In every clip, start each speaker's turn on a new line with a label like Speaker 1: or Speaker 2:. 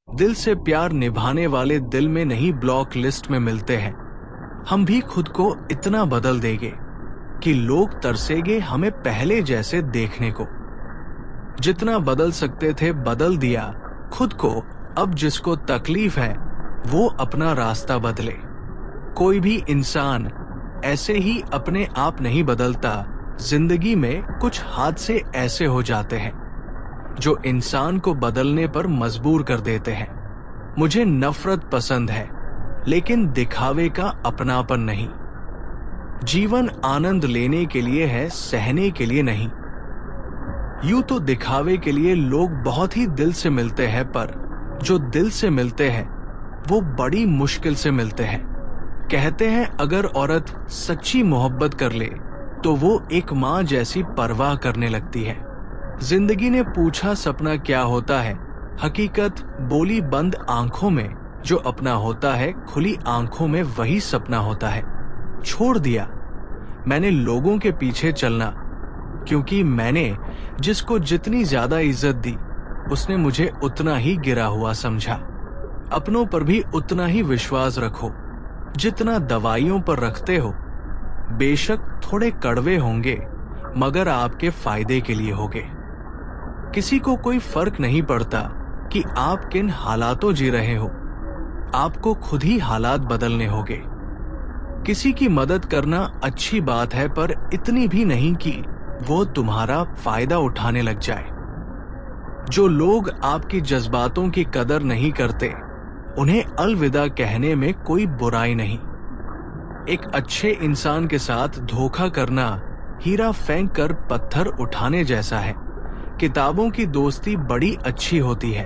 Speaker 1: दिल से प्यार निभाने वाले दिल में नहीं ब्लॉक लिस्ट में मिलते हैं। हम भी खुद को इतना बदल देंगे कि लोग तरसेंगे हमें पहले जैसे देखने को। जितना बदल सकते थे बदल दिया खुद को। अब जिसको तकलीफ है वो अपना रास्ता बदले। कोई भी इंसान ऐसे ही अपने आप नहीं बदलता। जिंदगी में कुछ हादसे ऐसे हो जाते हैं जो इंसान को बदलने पर मजबूर कर देते हैं। मुझे नफरत पसंद है, लेकिन दिखावे का अपनापन नहीं। जीवन आनंद लेने के लिए है, सहने के लिए नहीं। यूं तो दिखावे के लिए लोग बहुत ही दिल से मिलते हैं, पर जो दिल से मिलते हैं वो बड़ी मुश्किल से मिलते हैं। कहते हैं अगर औरत सच्ची मोहब्बत कर ले तो वो एक माँ जैसी परवाह करने लगती है। जिंदगी ने पूछा सपना क्या होता है, हकीकत बोली बंद आंखों में। जो अपना होता है खुली आंखों में वही सपना होता है। छोड़ दिया मैंने लोगों के पीछे चलना, क्योंकि मैंने जिसको जितनी ज्यादा इज्जत दी उसने मुझे उतना ही गिरा हुआ समझा। अपनों पर भी उतना ही विश्वास रखो जितना दवाइयों पर रखते हो। बेशक थोड़े कड़वे होंगे मगर आपके फायदे के लिए होंगे। किसी को कोई फर्क नहीं पड़ता कि आप किन हालातों जी रहे हो, आपको खुद ही हालात बदलने होंगे। किसी की मदद करना अच्छी बात है, पर इतनी भी नहीं कि वो तुम्हारा फायदा उठाने लग जाए। जो लोग आपकी जज्बातों की कदर नहीं करते उन्हें अलविदा कहने में कोई बुराई नहीं। एक अच्छे इंसान के साथ धोखा करना हीरा फेंक कर पत्थर उठाने जैसा है। किताबों की दोस्ती बड़ी अच्छी होती है,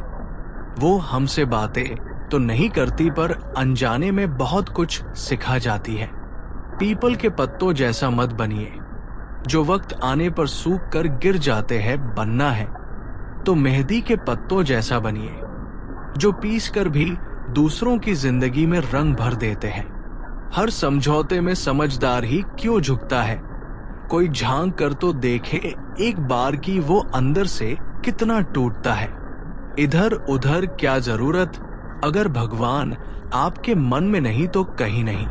Speaker 1: वो हमसे बातें तो नहीं करती पर अनजाने में बहुत कुछ सिखा जाती है। पीपल के पत्तों जैसा मत बनिए, जो वक्त आने पर सूख कर गिर जाते हैं। बनना है तो मेहंदी के पत्तों जैसा बनिए, जो पीस कर भी दूसरों की जिंदगी में रंग भर देते हैं। हर समझौते में समझदार ही क्यों झुकता है। कोई झांक कर तो देखे एक बार की वो अंदर से कितना टूटता है। इधर उधर क्या जरूरत, अगर भगवान आपके मन में नहीं तो कहीं नहीं।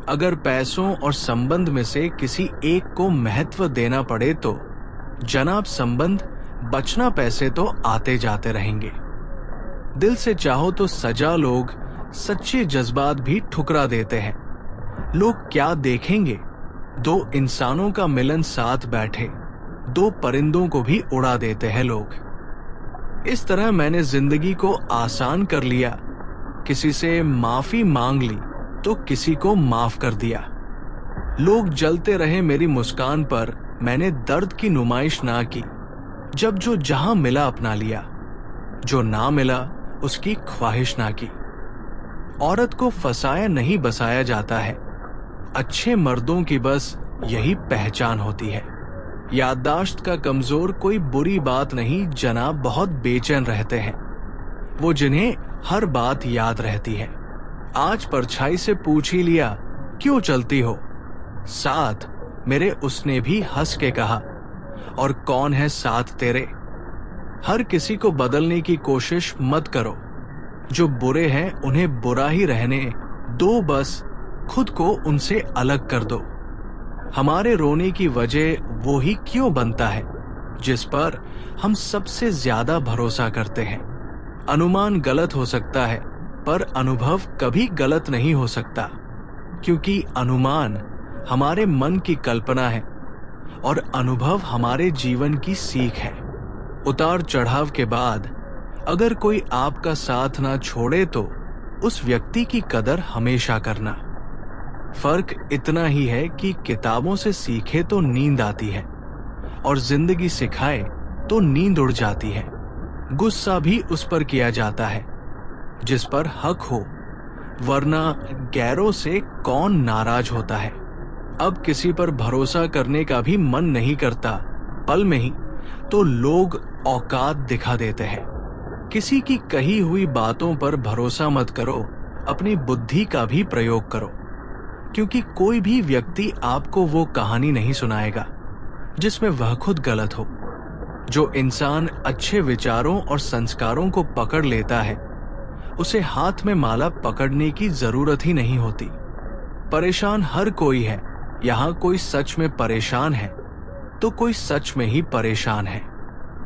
Speaker 1: अगर पैसों और संबंध में से किसी एक को महत्व देना पड़े तो जनाब संबंध, बचना पैसे तो आते जाते रहेंगे। दिल से चाहो तो सजा लोग सच्चे जज्बात भी ठुकरा देते हैं। लोग क्या देखेंगे, दो इंसानों का मिलन साथ बैठे, दो परिंदों को भी उड़ा देते हैं लोग। इस तरह मैंने जिंदगी को आसान कर लिया। किसी से माफी मांग ली तो किसी को माफ कर दिया। लोग जलते रहे मेरी मुस्कान पर, मैंने दर्द की नुमाइश ना की। जब जो जहां मिला अपना लिया, जो ना मिला उसकी ख्वाहिश ना की। औरत को फसाया नहीं बसाया जाता है, अच्छे मर्दों की बस यही पहचान होती है। याददाश्त का कमजोर कोई बुरी बात नहीं जनाब, बहुत बेचैन रहते हैं वो जिन्हें हर बात याद रहती है। आज परछाई से पूछ ही लिया क्यों चलती हो साथ मेरे, उसने भी हंस के कहा और कौन है साथ तेरे। हर किसी को बदलने की कोशिश मत करो, जो बुरे हैं उन्हें बुरा ही रहने दो, बस खुद को उनसे अलग कर दो। हमारे रोने की वजह वो ही क्यों बनता है जिस पर हम सबसे ज्यादा भरोसा करते हैं। अनुमान गलत हो सकता है पर अनुभव कभी गलत नहीं हो सकता, क्योंकि अनुमान हमारे मन की कल्पना है और अनुभव हमारे जीवन की सीख है। उतार चढ़ाव के बाद अगर कोई आपका साथ ना छोड़े तो उस व्यक्ति की कदर हमेशा करना। फर्क इतना ही है कि किताबों से सीखे तो नींद आती है और जिंदगी सिखाए तो नींद उड़ जाती है। गुस्सा भी उस पर किया जाता है जिस पर हक हो, वरना गैरों से कौन नाराज होता है। अब किसी पर भरोसा करने का भी मन नहीं करता, पल में ही तो लोग औकात दिखा देते हैं। किसी की कही हुई बातों पर भरोसा मत करो, अपनी बुद्धि का भी प्रयोग करो, क्योंकि कोई भी व्यक्ति आपको वो कहानी नहीं सुनाएगा जिसमें वह खुद गलत हो। जो इंसान अच्छे विचारों और संस्कारों को पकड़ लेता है, उसे हाथ में माला पकड़ने की जरूरत ही नहीं होती। परेशान हर कोई है। यहाँ कोई सच में परेशान है तो कोई सच में ही परेशान है।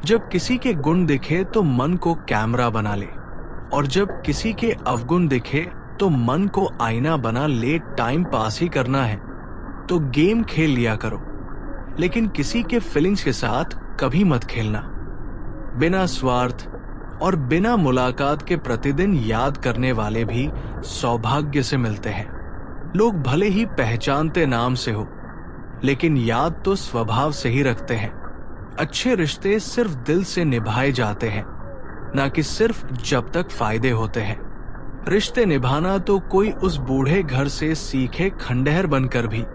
Speaker 1: जब किसी के गुण दिखे तो मन को कैमरा बना ले, और जब किसी के अवगुण दिखे तो मन को आईना बना ले। टाइम पास ही करना है तो गेम खेल लिया करो, लेकिन किसी के फीलिंग्स के साथ कभी मत खेलना। बिना स्वार्थ और बिना मुलाकात के प्रतिदिन याद करने वाले भी सौभाग्य से मिलते हैं। लोग भले ही पहचानते नाम से हो, लेकिन याद तो स्वभाव से ही रखते हैं। अच्छे रिश्ते सिर्फ दिल से निभाए जाते हैं, ना कि सिर्फ जब तक फायदे होते हैं। रिश्ते निभाना तो कोई उस बूढ़े घर से सीखे खंडहर बनकर भी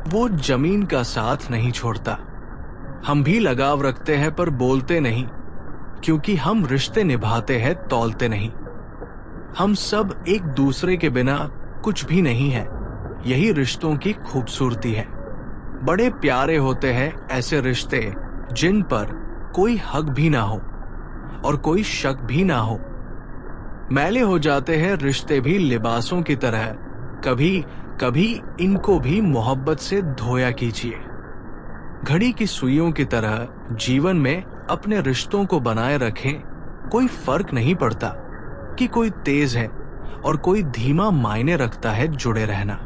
Speaker 1: वो जमीन का साथ नहीं छोड़ता। हम भी लगाव रखते हैं पर बोलते नहीं, क्योंकि हम रिश्ते निभाते हैं, तौलते नहीं। हम सब एक दूसरे के बिना कुछ भी नहीं है। यही रिश्तों की खूबसूरती है। बड़े प्यारे होते हैं ऐसे रिश्ते जिन पर कोई हक भी ना हो और कोई शक भी ना हो। मैले हो जाते हैं रिश्ते भी लिबासों की तरह। कभी कभी इनको भी मोहब्बत से धोया कीजिए। घड़ी की सुइयों की तरह जीवन में अपने रिश्तों को बनाए रखें। कोई फर्क नहीं पड़ता कि कोई तेज है और कोई धीमा मायने रखता है जुड़े रहना।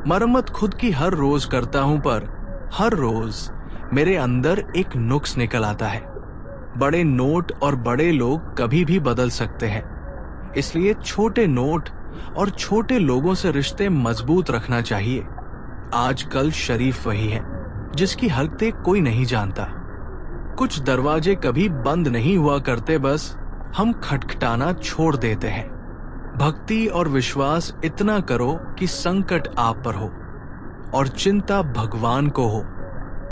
Speaker 1: मरम्मत खुद की हर रोज करता हूं, पर हर रोज मेरे अंदर एक नुक्स निकल आता है। बड़े नोट और बड़े लोग कभी भी बदल सकते हैं, इसलिए छोटे नोट और छोटे लोगों से रिश्ते मजबूत रखना चाहिए। आजकल शरीफ वही है जिसकी हरकतें कोई नहीं जानता। कुछ दरवाजे कभी बंद नहीं हुआ करते, बस हम खटखटाना छोड़ देते हैं। भक्ति और विश्वास इतना करो कि संकट आप पर हो और चिंता भगवान को हो।